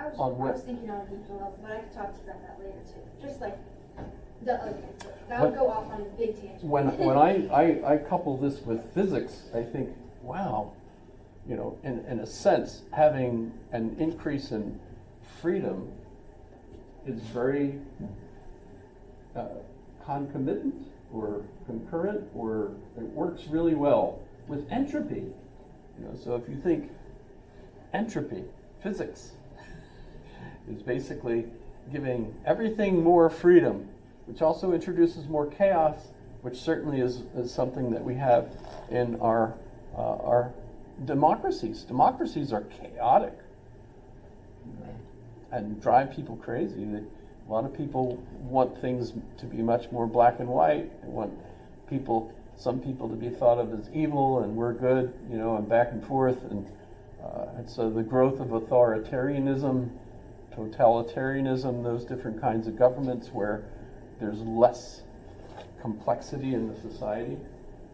I was on what. thinking on a deeper level, but I could talk to you about that later too. Just like that would go off on a big tangent. When I couple this with physics, I think, wow, in a sense, having an increase in freedom is very concomitant or concurrent, or it works really well with entropy. So if you think entropy, physics, is basically giving everything more freedom, which also introduces more chaos, which certainly is something that we have in our democracies. Democracies are chaotic and drive people crazy. A lot of people want things to be much more black and white. They want some people to be thought of as evil and we're good, and back and forth. And so the growth of authoritarianism, totalitarianism, those different kinds of governments where there's less complexity in the society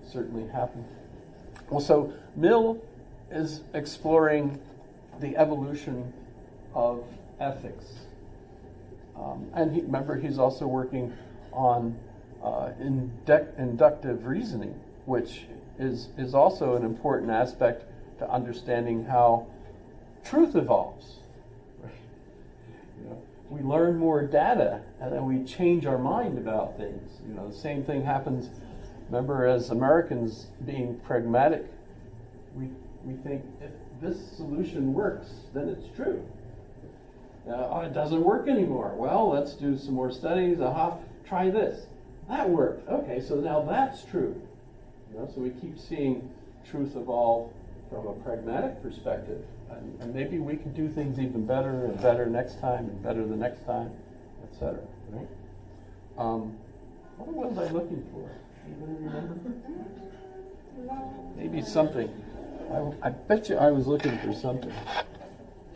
certainly happen. Well, so Mill is exploring the evolution of ethics. And remember, he's also working on inductive reasoning, which is also an important aspect to understanding how truth evolves. We learn more data, and then we change our mind about things. The same thing happens. Remember, as Americans being pragmatic, we think if this solution works, then it's true. It doesn't work anymore. Well, let's do some more studies. Try this. That worked. Okay, so now that's true. So we keep seeing truth evolve from a pragmatic perspective. And maybe we can do things even better and better next time and better the next time, etc. Right? What was I looking for? Anybody remember? Maybe something. I bet you I was looking for something.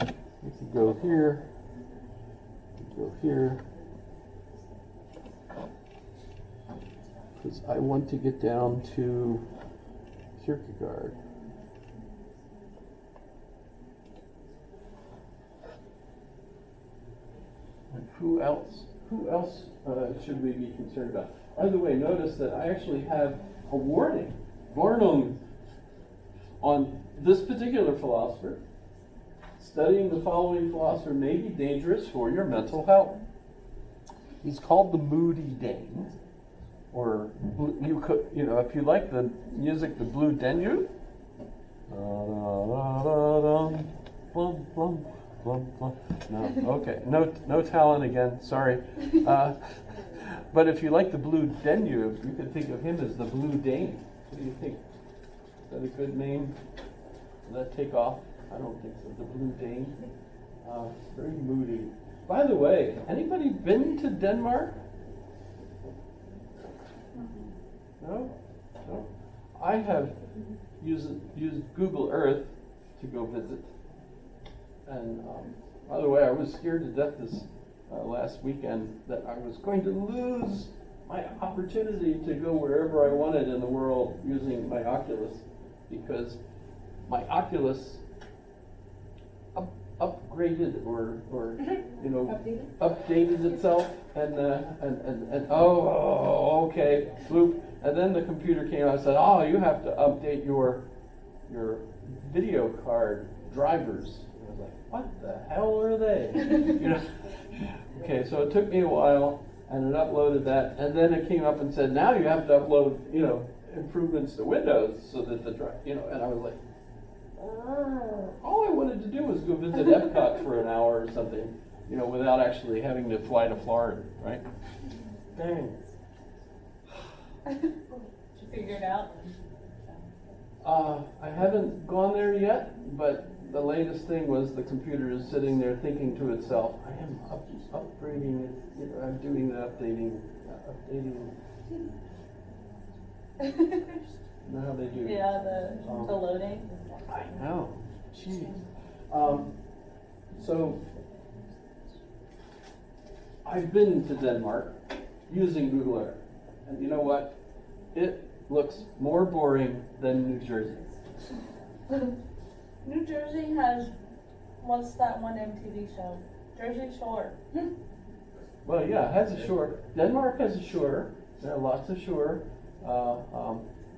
We could go here. Go here. Because I want to get down to Kierkegaard. And who else should we be concerned about? By the way, notice that I actually have a warning, Warnung, on this particular philosopher. Studying the following philosopher may be dangerous for your mental health. He's called the Moody Dane, or you could, if you like the music, the Blue Danube. No, okay, no talent again. Sorry, but if you like the Blue Danube, you could think of him as the Blue Dane. What do you think? Is that a good name? Will that take off? I don't think so. The Blue Dane. Very moody. By the way, anybody been to Denmark? No? No? I have used Google Earth to go visit. And by the way, I was scared to death this last weekend that I was going to lose my opportunity to go wherever I wanted in the world using my Oculus, because my Oculus upgraded or updated itself, and okay, bloop, and then the computer came out and said, you have to update your video card drivers. And I was like, what the hell are they? Okay, so it took me a while, and it uploaded that, and then it came up and said, now you have to upload improvements to Windows so that the drive, and I was like, all I wanted to do was go visit Epcot for an hour or something, without actually having to fly to Florida, right? Dang. Did you figure it out? I haven't gone there yet, but the latest thing was the computer is sitting there thinking to itself, I am upgrading it, I'm doing the updating. You know how they do? Yeah, the loading. I know. Jeez. So I've been to Denmark using Google Earth, and you know what? It looks more boring than New Jersey. New Jersey has What's that one MTV show? Jersey Shore. Well, yeah, it has a shore. Denmark has a shore. There are lots of shore.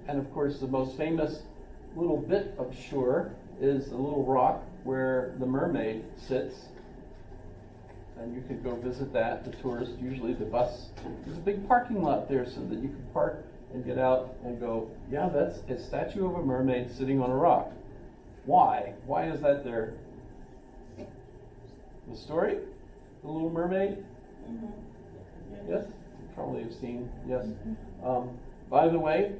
And of course, the most famous little bit of shore is the little rock where the mermaid sits. And you could go visit that. The tourists, usually the bus. There's a big parking lot there so that you can park and get out and go, yeah, that's a statue of a mermaid sitting on a rock. Why? Why is that there? The story? The Little Mermaid? Yes? You probably have seen, yes. By the way,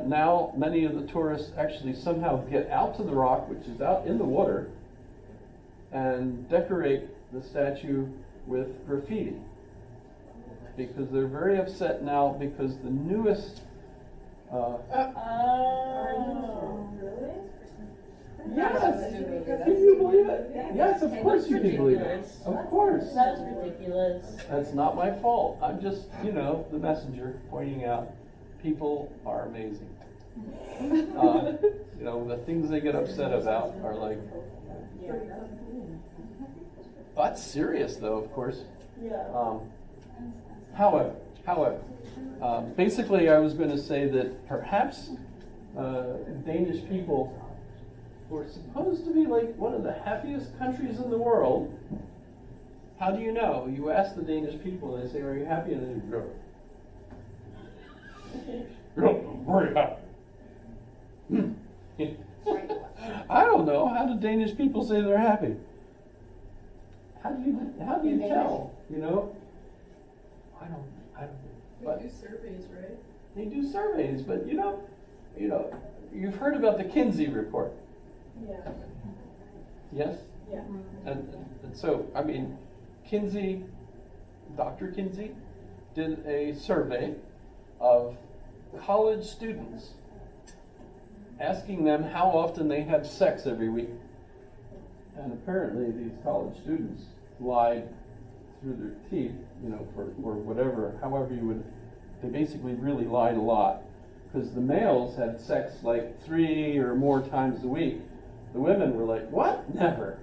now many of the tourists actually somehow get out to the rock, which is out in the water, and decorate the statue with graffiti. Because they're very upset now because the newest Oh. Really? yes! Can you believe it? Yes, of course you can believe it. ridiculous. Of course. That's ridiculous. That's not my fault. I'm just, the messenger pointing out people are amazing. The things they get upset about are like, that's serious though, of course. Yeah. However, basically I was going to say that perhaps Danish people were supposed to be like one of the happiest countries in the world. How do you know? You ask the Danish people and they say, are you happy? And then you go, very happy. I don't know. How do Danish people say they're happy? How do you tell? I don't. But They do surveys, right? they do surveys, but you've heard about the Kinsey report, Yeah. yes? Yeah. And so, Kinsey, Dr. Kinsey, did a survey of college students, asking them how often they have sex every week. And apparently these college students lied through their teeth, or whatever, however they basically really lied a lot. Because the males had sex like 3 or more times a week. The women were like, what? Never.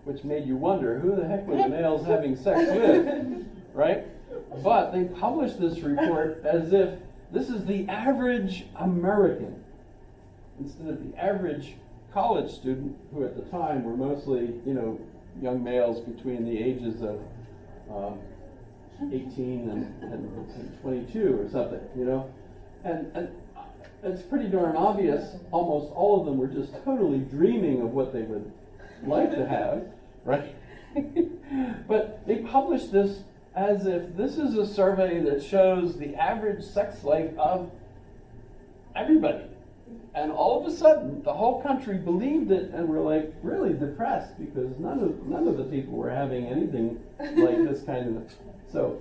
Which made you wonder, who the heck were the males having sex with, right? But they published this report as if this is the average American, instead of the average college student, who at the time were mostly, young males between the ages of 18 and 22 or something, And it's pretty darn obvious, almost all of them were just totally dreaming of what they would like to have, right? But they published this as if this is a survey that shows the average sex life of everybody. And all of a sudden, the whole country believed it and were like really depressed because none of the people were having anything like this kind of. So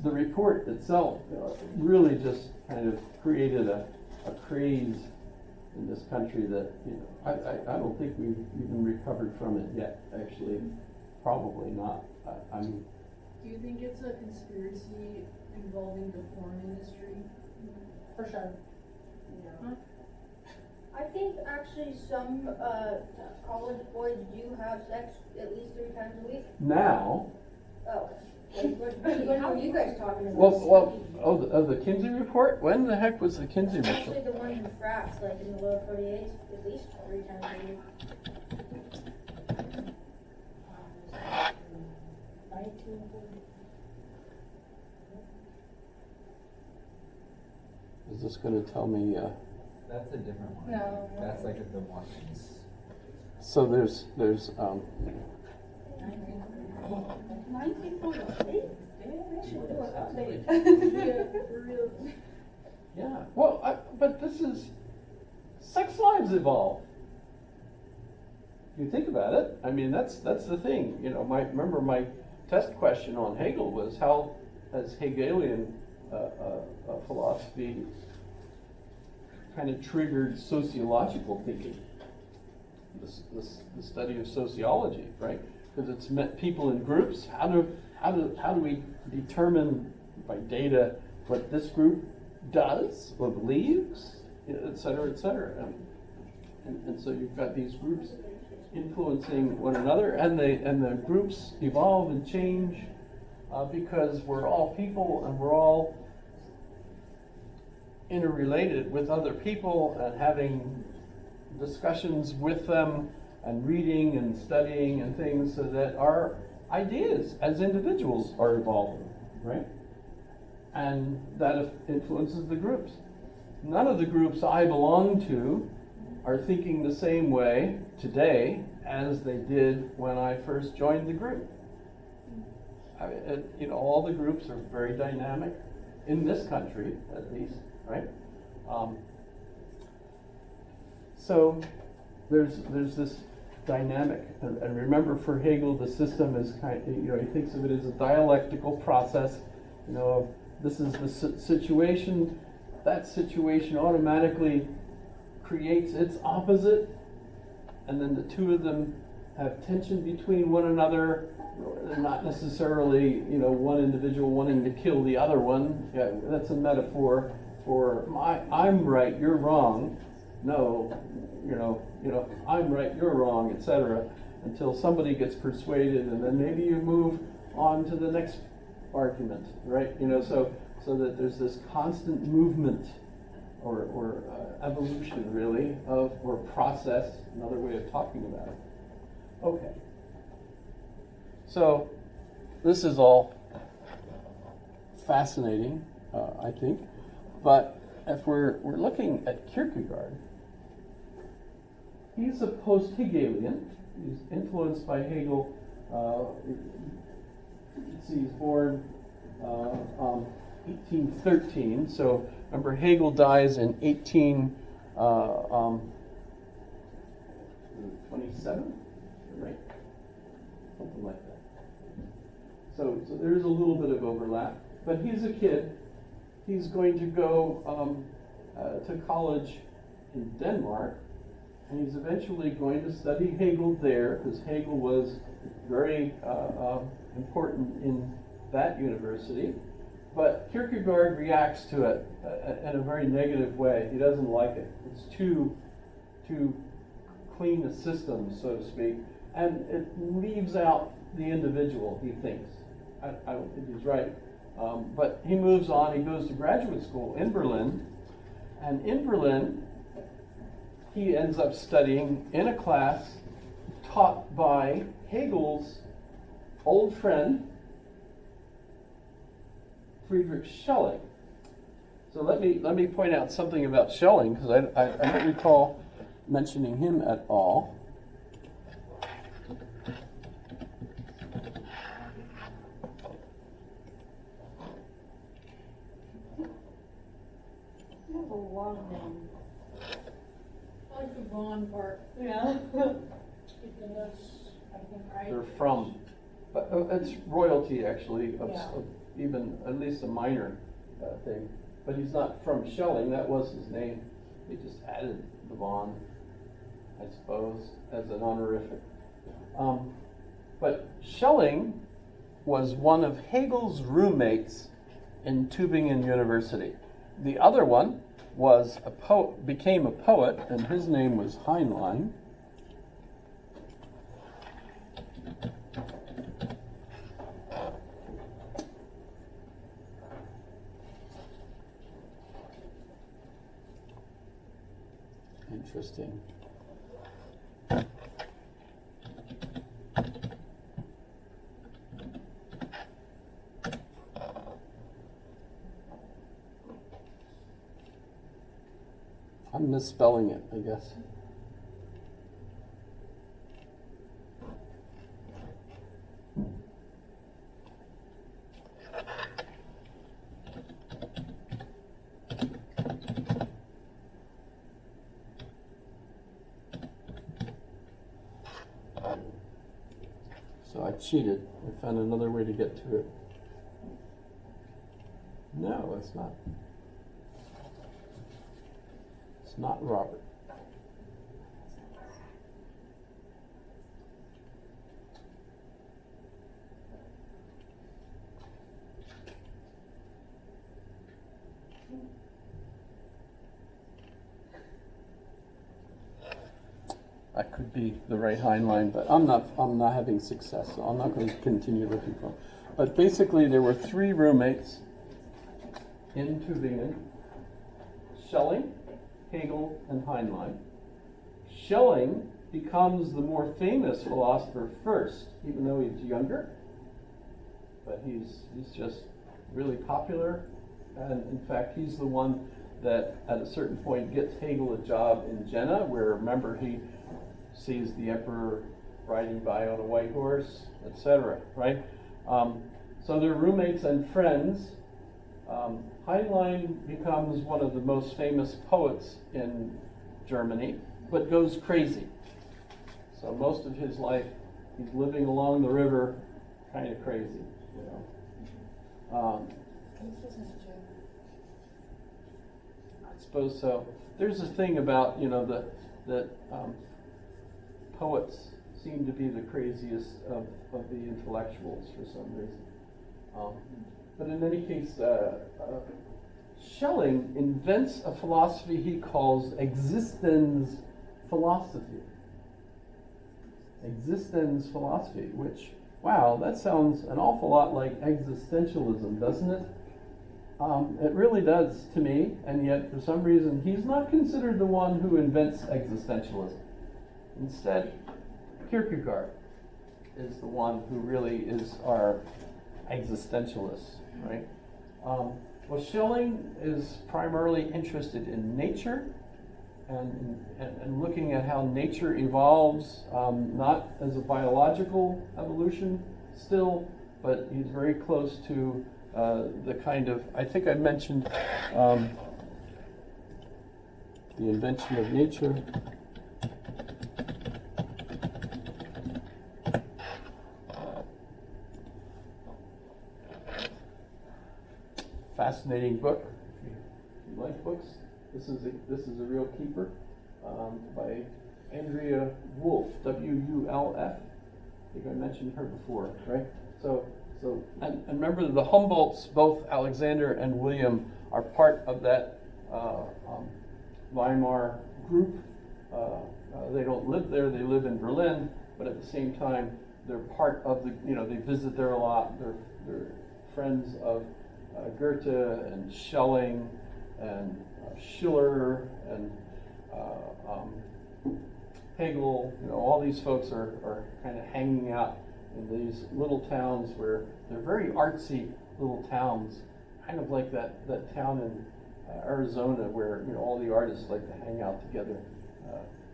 the report itself really just kind of created a craze in this country that I don't think we've even recovered from it yet. Actually, probably not. Do you think it's a conspiracy involving the porn industry? For sure. Yeah. I think actually some college boys do have sex at least 3 times a week. Now. Oh. What are you guys talking about? The Kinsey report? When the heck was the Kinsey Actually, report? the ones in frats, like in the lower 48, at least 3 times a week. Is this going to tell me? That's a different one. No. That's like the Watkins. So there's 1948? yeah. Well, but this is sex lives evolve. You think about it. That's the thing. Remember my test question on Hegel was how has Hegelian philosophy kind of triggered sociological thinking, the study of sociology, right? Because it's met people in groups. How do we determine by data what this group does or believes, et cetera, et cetera. And so you've got these groups influencing one another, and the groups evolve and change because we're all people and we're all interrelated with other people and having discussions with them and reading and studying and things, so that our ideas as individuals are evolving, right? And that influences the groups. None of the groups I belong to are thinking the same way today as they did when I first joined the group. I mean, all the groups are very dynamic, in this country at least, right? So there's this dynamic, and remember, for Hegel, the system is he thinks of it as a dialectical process. This is the situation. That situation automatically creates its opposite, and then the two of them have tension between one another. They're not necessarily, one individual wanting to kill the other one. Yeah, that's a metaphor for I'm right, you're wrong. No, I'm right, you're wrong, etc. Until somebody gets persuaded, and then maybe you move on to the next argument, right? So that there's this constant movement or evolution, really, or process, another way of talking about it. Okay. So this is all fascinating, I think. But if we're looking at Kierkegaard, he's a post-Hegelian. He's influenced by Hegel. You can see he's born 1813. So remember, Hegel dies in 1827, right? Something like that. So there's a little bit of overlap. But he's a kid. He's going to go to college in Denmark, and he's eventually going to study Hegel there, because Hegel was very important in that university. But Kierkegaard reacts to it in a very negative way. He doesn't like it. It's too clean a system, so to speak, and it leaves out the individual, he thinks. I don't think he's right. But he moves on. He goes to graduate school in Berlin. And in Berlin, he ends up studying in a class taught by Hegel's old friend, Friedrich Schelling. So let me point out something about Schelling, because I don't recall mentioning him at all. You have a long name. I like the Vaughn part. Yeah. Because that's, I think, right. They're from, but it's royalty actually, of Yeah. even at least a minor thing. But he's not from Schelling. That was his name. They just added the Vaughn, I suppose, as an honorific. But Schelling was one of Hegel's roommates in Tübingen University. The other one was became a poet, and his name was Heinlein. Interesting. I'm misspelling it, I guess. So I cheated. I found another way to get to it. No, it's not. It's not Robert. That could be the right Heinlein, but I'm not having success, so I'm not going to continue looking for them. But basically, there were 3 roommates in Tübingen: Schelling, Hegel, and Heinlein. Schelling becomes the more famous philosopher first, even though he's younger, but he's just really popular, and in fact, he's the one that at a certain point gets Hegel a job in Jena, where, remember, he sees the emperor riding by on a white horse, etc., right? So they're roommates and friends. Heinlein becomes one of the most famous poets in Germany, but goes crazy. So most of his life, he's living along the river, kind of crazy, you know. I suppose so. There's a thing about, you know, that poets seem to be the craziest of the intellectuals for some reason. But in any case, Schelling invents a philosophy he calls existence philosophy. Existence philosophy, which, wow, that sounds an awful lot like existentialism, doesn't it? It really does to me, and yet for some reason he's not considered the one who invents existentialism. Instead, Kierkegaard is the one who really is our existentialist, right? Well, Schelling is primarily interested in nature and looking at how nature evolves, not as a biological evolution still, but he's very close to the kind of, I think I mentioned the invention of nature. Fascinating book. If you like books, this is a real keeper, by Andrea Wolf, W-U-L-F. I think I mentioned her before, right? So and remember, the Humboldts, both Alexander and William, are part of that Weimar group. They don't live there; they live in Berlin. But at the same time, they're part of the. You know, they visit there a lot. They're friends of Goethe and Schelling and Schiller and Hegel. You know, all these folks are kind of hanging out in these little towns where they're very artsy little towns, kind of like that town in Arizona where, you know, all the artists like to hang out together.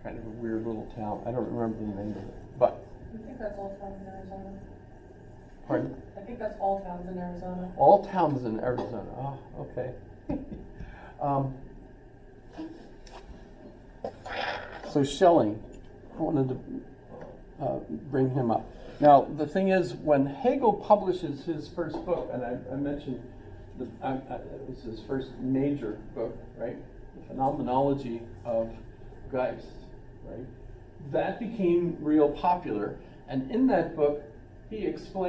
Kind of a weird little town. I don't remember the name of it, but. I think that's all towns in Arizona. Pardon? I think that's all towns in Arizona. All towns in Arizona. Oh, okay. So Schelling, I wanted to bring him up. Now, the thing is, when Hegel publishes his first book, and I mentioned it was his first major book, right? The Phenomenology of Geist, right? That became real popular, and in that book, he explained